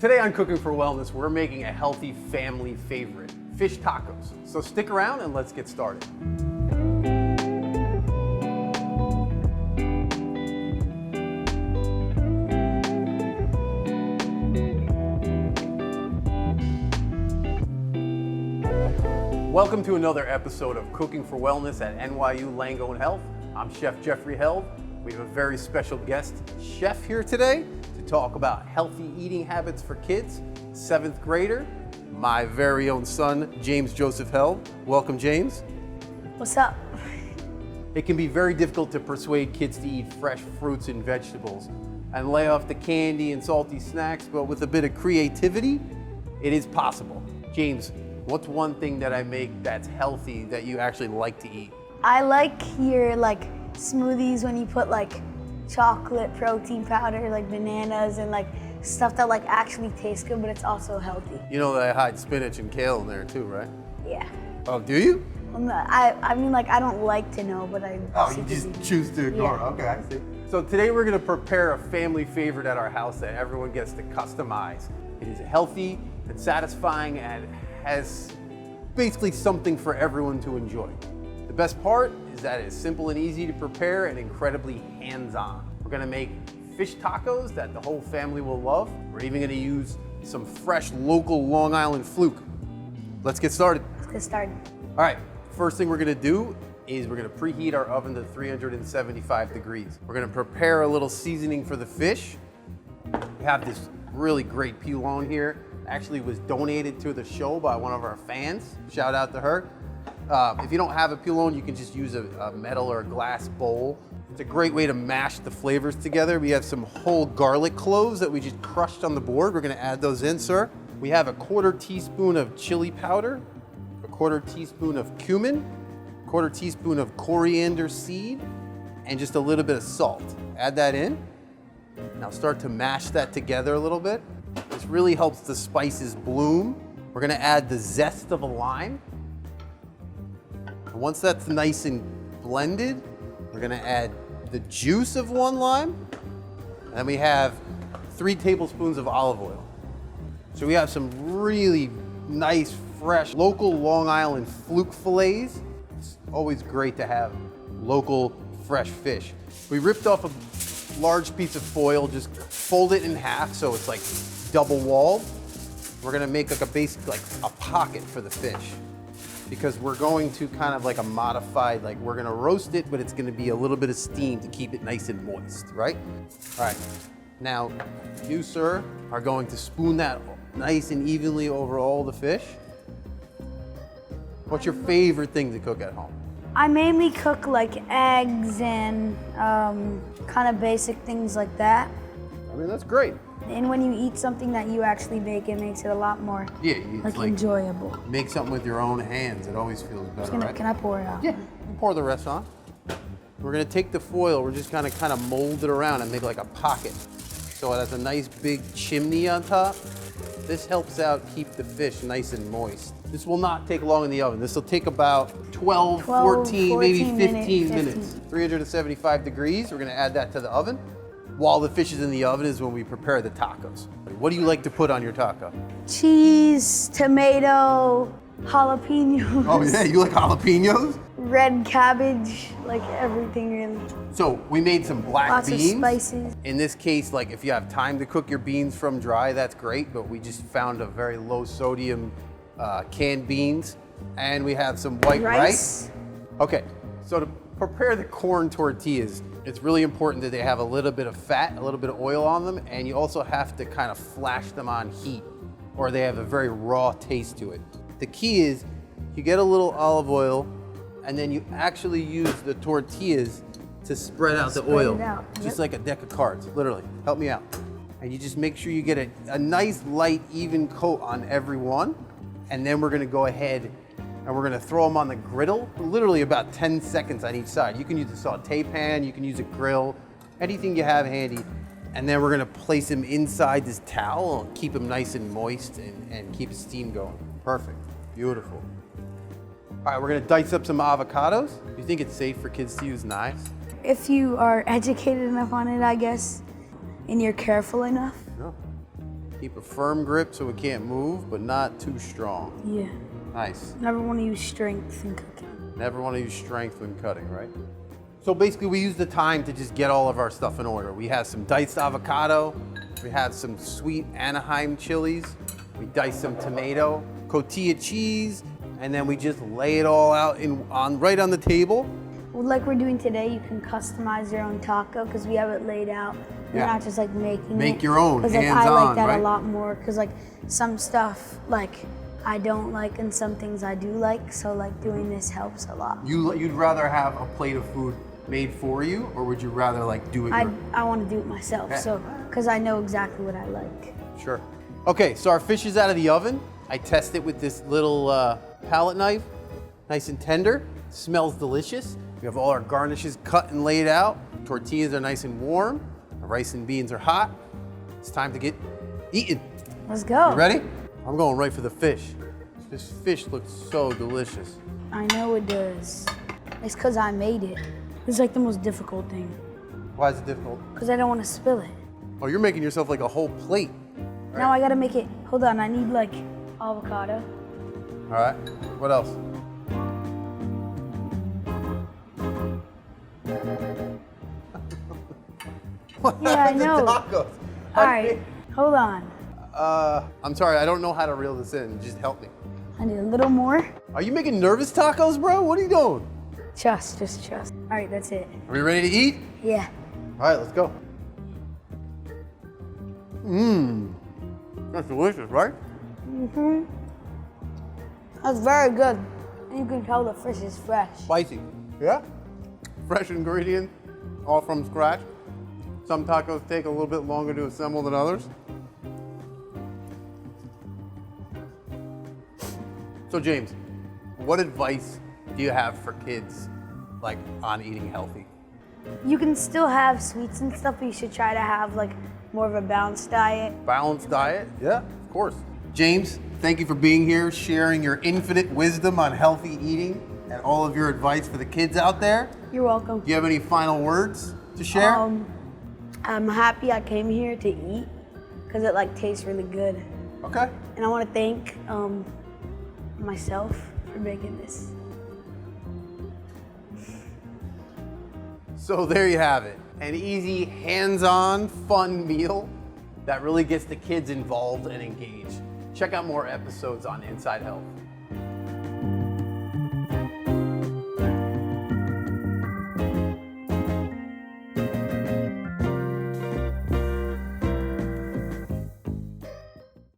Today on Cooking for Wellness, we're making a healthy family favorite, fish tacos. So stick around and let's get started. Welcome to another episode of Cooking for Wellness at NYU Langone Health. I'm Chef Jeffrey Held. We have a very special guest chef here today to talk about healthy eating habits for kids. 7th grader, my very own son, James Joseph Held. Welcome, James. What's up? It can be very difficult to persuade kids to eat fresh fruits and vegetables and lay off the candy and salty snacks, but with a bit of creativity, it is possible. James, what's one thing that I make that's healthy that you actually like to eat? I like your smoothies when you put chocolate protein powder, bananas and stuff that actually tastes good, but it's also healthy. You know that I hide spinach and kale in there too, right? Yeah. Oh, do you? I mean, I don't like to know, but I. Oh, you just choose to ignore. Yeah. Okay, I see. So today we're gonna prepare a family favorite at our house that everyone gets to customize. It is healthy and satisfying and has basically something for everyone to enjoy. The best part is that it's simple and easy to prepare and incredibly hands-on. We're gonna make fish tacos that the whole family will love. We're even gonna use some fresh local Long Island fluke. Let's get started. Let's get started. All right, first thing we're gonna do is we're gonna preheat our oven to 375 degrees. We're gonna prepare a little seasoning for the fish. We have this really great pilon here. Actually was donated to the show by one of our fans. Shout out to her. If you don't have a pilon, you can just use a metal or a glass bowl. It's a great way to mash the flavors together. We have some whole garlic cloves that we just crushed on the board. We're gonna add those in, sir. We have a 1/4 teaspoon of chili powder, a 1/4 teaspoon of cumin, a 1/4 teaspoon of coriander seed, and just a little bit of salt. Add that in. Now start to mash that together a little bit. This really helps the spices bloom. We're gonna add the zest of a lime. And once that's nice and blended, we're gonna add the juice of 1 lime. And then we have 3 tablespoons of olive oil. So we have some really nice, fresh, local Long Island fluke fillets. It's always great to have local, fresh fish. We ripped off a large piece of foil, just fold it in half so it's double walled. We're gonna make a basic, a pocket for the fish, because we're going to kind of a modified, we're gonna roast it, but it's gonna be a little bit of steam to keep it nice and moist, right? All right, now you, sir, are going to spoon that nice and evenly over all the fish. What's your favorite thing to cook at home? I mainly cook eggs and kind of basic things like that. I mean, that's great. And when you eat something that you actually make, it makes it a lot more enjoyable. Make something with your own hands. It always feels better, right? Can I pour it out? Yeah, you pour the rest on. We're gonna take the foil, we're just gonna kind of mold it around and make a pocket. So it has a nice big chimney on top. This helps out keep the fish nice and moist. This will not take long in the oven. This will take about 12, 14, maybe 15 minutes. 375 degrees, we're gonna add that to the oven. While the fish is in the oven is when we prepare the tacos. What do you like to put on your taco? Cheese, tomato, jalapeños. Oh yeah, you like jalapeños? Red cabbage, everything really. So we made some black beans. Lots of spices. In this case, if you have time to cook your beans from dry, that's great, but we just found a very low sodium canned beans. And we have some white rice. Okay, so to prepare the corn tortillas, it's really important that they have a little bit of fat, a little bit of oil on them, and you also have to kind of flash them on heat, or they have a very raw taste to it. The key is you get a little olive oil, and then you actually use the tortillas to spread out the oil, just like a deck of cards, literally. Help me out. And you just make sure you get a nice, light, even coat on every one, and then we're gonna go ahead and we're gonna throw them on the griddle, literally about 10 seconds on each side. You can use a saute pan, you can use a grill, anything you have handy. And then we're gonna place them inside this towel, keep them nice and moist and keep the steam going. Perfect, beautiful. All right, we're gonna dice up some avocados. Do you think it's safe for kids to use knives? If you are educated enough on it, I guess, and you're careful enough. No. Keep a firm grip so it can't move, but not too strong. Yeah. Nice. Never want to use strength in cooking. Never want to use strength when cutting, right? So basically we use the time to just get all of our stuff in order. We have some diced avocado, we have some sweet ANAHEIM chilies, we dice some tomato, COTIJA cheese, and then we just lay it all out right on the table. Well, like we're doing today, you can customize your own taco because we have it laid out. You're not just like making it. Make your own, Because like, I hands-on, like that right? a lot more because like some stuff like I don't like and some things I do like. So like doing this helps a lot. You'd rather have a plate of food made for you, or would you rather like do it? I want to do it myself, so because I know exactly what I like. Sure. Okay, so our fish is out of the oven. I test it with this little palette knife, nice and tender. Smells delicious. We have all our garnishes cut and laid out. Tortillas are nice and warm. Our rice and beans are hot. It's time to get eating. Let's go. You ready? I'm going right for the fish. This fish looks so delicious. I know it does. It's because I made it. It's like the most difficult thing. Why is it difficult? Because I don't want to spill it. Oh, you're making yourself like a whole plate. Now I gotta make it. Hold on, I need like avocado. All right, what else? Yeah, I know. Tacos. All right, hold on. I'm sorry, I don't know how to reel this in. Just help me. I need a little more. Are you making nervous tacos, bro? What are you doing? Just trust. All right, that's it. Are we ready to eat? Yeah. All right, let's go. Mmm. That's delicious, right? Mm-hmm. That's very good. And you can tell the fish is fresh. Spicy. Yeah? Fresh ingredients, all from scratch. Some tacos take a little bit longer to assemble than others. So James, what advice do you have for kids like on eating healthy? You can still have sweets and stuff, but you should try to have like more of a balanced diet. Balanced diet? Yeah, of course. James, thank you for being here, sharing your infinite wisdom on healthy eating and all of your advice for the kids out there. You're welcome. Do you have any final words to share? I'm happy I came here to eat because it like tastes really good. Okay. And I want to thank myself for making this. So there you have it. An easy, hands-on, fun meal that really gets the kids involved and engaged. Check out more episodes on Inside Health.